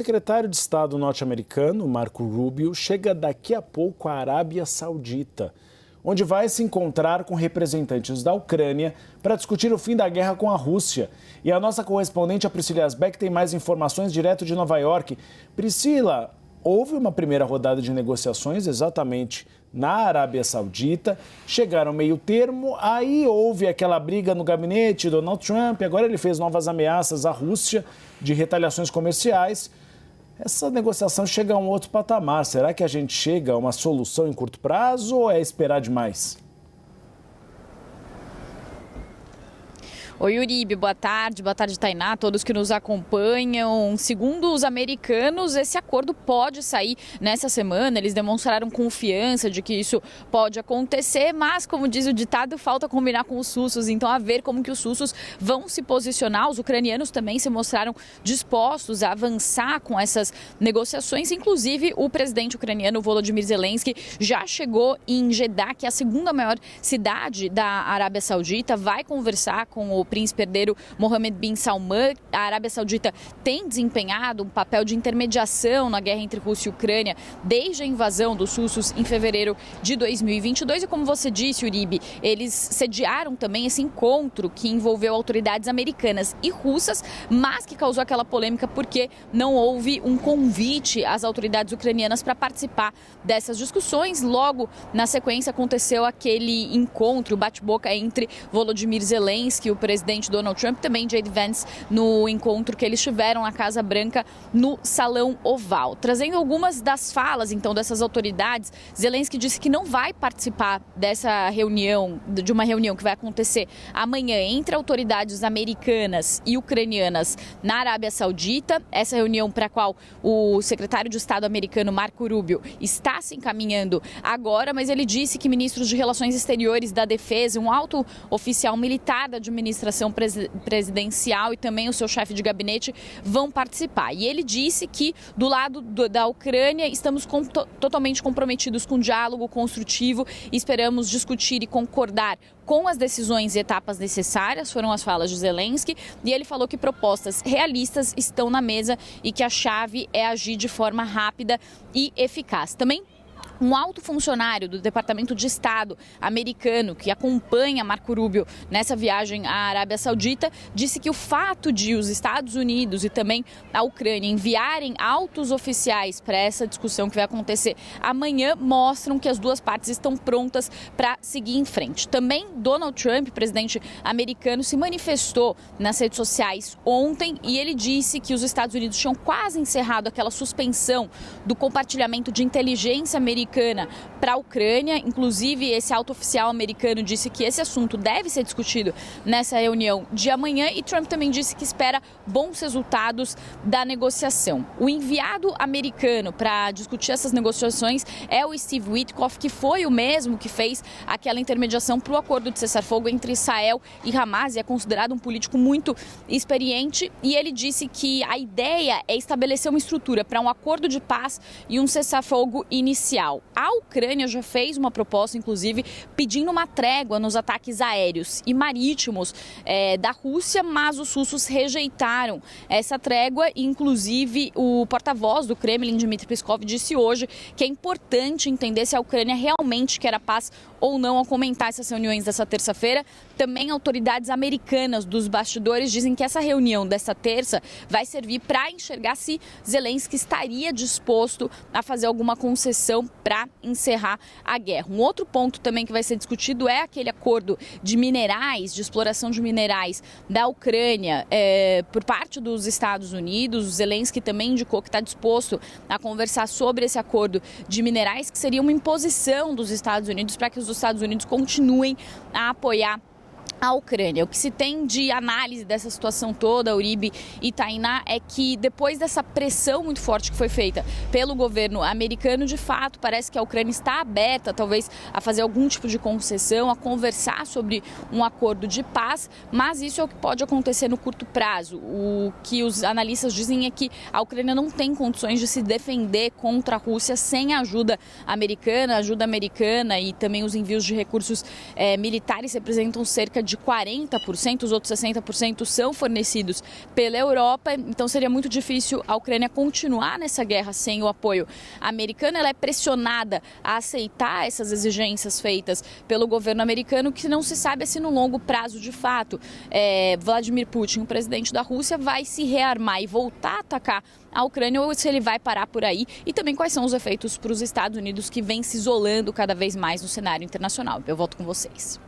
O secretário de Estado norte-americano, Marco Rubio, chega daqui a pouco à Arábia Saudita, onde vai se encontrar com representantes da Ucrânia para discutir o fim da guerra com a Rússia. E a nossa correspondente, a Priscila Asbeck, tem mais informações direto de Nova York. Priscila, houve uma primeira rodada de negociações exatamente na Arábia Saudita, chegaram ao meio termo, aí houve aquela briga no gabinete de Donald Trump, agora ele fez novas ameaças à Rússia de retaliações comerciais. Essa negociação chega a um outro patamar. Será que a gente chega a uma solução em curto prazo ou é esperar demais? Oi, Uribe, boa tarde, Tainá, todos que nos acompanham. Segundo os americanos, esse acordo pode sair nessa semana. Eles demonstraram confiança de que isso pode acontecer, mas, como diz o ditado, falta combinar com os russos. Então, a ver como que os russos vão se posicionar. Os ucranianos também se mostraram dispostos a avançar com essas negociações. Inclusive, o presidente ucraniano, Volodymyr Zelensky, já chegou em Jeddah, que é a segunda maior cidade da Arábia Saudita, vai conversar com o príncipe herdeiro Mohammed bin Salman. A Arábia Saudita tem desempenhado um papel de intermediação na guerra entre Rússia e Ucrânia desde a invasão dos russos em fevereiro de 2022. E como você disse, Uribe, eles sediaram também esse encontro que envolveu autoridades americanas e russas, mas que causou aquela polêmica porque não houve um convite às autoridades ucranianas para participar dessas discussões. Logo, na sequência, aconteceu aquele encontro, o bate-boca entre Volodymyr Zelensky, o presidente Donald Trump, também J.D. Vance, no encontro que eles tiveram na Casa Branca, no Salão Oval. Trazendo algumas das falas, então, dessas autoridades, Zelensky disse que não vai participar dessa reunião, de uma reunião que vai acontecer amanhã entre autoridades americanas e ucranianas na Arábia Saudita. Essa reunião para a qual o secretário de Estado americano, Marco Rubio, está se encaminhando agora, mas ele disse que ministros de Relações Exteriores, da Defesa, um alto oficial militar da administração presidencial e também o seu chefe de gabinete vão participar. E ele disse que, do lado da Ucrânia, estamos totalmente comprometidos com o diálogo construtivo e esperamos discutir e concordar com as decisões e etapas necessárias, foram as falas de Zelensky, e ele falou que propostas realistas estão na mesa e que a chave é agir de forma rápida e eficaz. Também um alto funcionário do Departamento de Estado americano que acompanha Marco Rubio nessa viagem à Arábia Saudita disse que o fato de os Estados Unidos e também a Ucrânia enviarem altos oficiais para essa discussão que vai acontecer amanhã mostram que as duas partes estão prontas para seguir em frente. Também Donald Trump, presidente americano, se manifestou nas redes sociais ontem e ele disse que os Estados Unidos tinham quase encerrado aquela suspensão do compartilhamento de inteligência americana para a Ucrânia. Inclusive, esse alto oficial americano disse que esse assunto deve ser discutido nessa reunião de amanhã e Trump também disse que espera bons resultados da negociação. O enviado americano para discutir essas negociações é o Steve Witkoff, que foi o mesmo que fez aquela intermediação para o acordo de cessar-fogo entre Israel e Hamas e é considerado um político muito experiente e ele disse que a ideia é estabelecer uma estrutura para um acordo de paz e um cessar-fogo inicial. A Ucrânia já fez uma proposta, inclusive, pedindo uma trégua nos ataques aéreos e marítimos da Rússia, mas os russos rejeitaram essa trégua. Inclusive, o porta-voz do Kremlin, Dmitry Peskov, disse hoje que é importante entender se a Ucrânia realmente quer a paz ou não. Ao comentar essas reuniões dessa terça-feira, também autoridades americanas dos bastidores dizem que essa reunião dessa terça vai servir para enxergar se Zelensky estaria disposto a fazer alguma concessão para encerrar a guerra. Um outro ponto também que vai ser discutido é aquele acordo de minerais, de exploração de minerais da Ucrânia por parte dos Estados Unidos. O Zelensky também indicou que está disposto a conversar sobre esse acordo de minerais, que seria uma imposição dos Estados Unidos para que os Estados Unidos continuem a apoiar a Ucrânia. O que se tem de análise dessa situação toda, Uribe e Tainá, é que depois dessa pressão muito forte que foi feita pelo governo americano, de fato, parece que a Ucrânia está aberta, talvez, a fazer algum tipo de concessão, a conversar sobre um acordo de paz, mas isso é o que pode acontecer no curto prazo. O que os analistas dizem é que a Ucrânia não tem condições de se defender contra a Rússia sem a ajuda americana e também os envios de recursos militares representam cerca de de 40%, os outros 60% são fornecidos pela Europa, então seria muito difícil a Ucrânia continuar nessa guerra sem o apoio americano. Ela é pressionada a aceitar essas exigências feitas pelo governo americano, que não se sabe se no longo prazo, de fato, Vladimir Putin, o presidente da Rússia, vai se rearmar e voltar a atacar a Ucrânia ou se ele vai parar por aí, e também quais são os efeitos para os Estados Unidos, que vem se isolando cada vez mais no cenário internacional. Eu volto com vocês.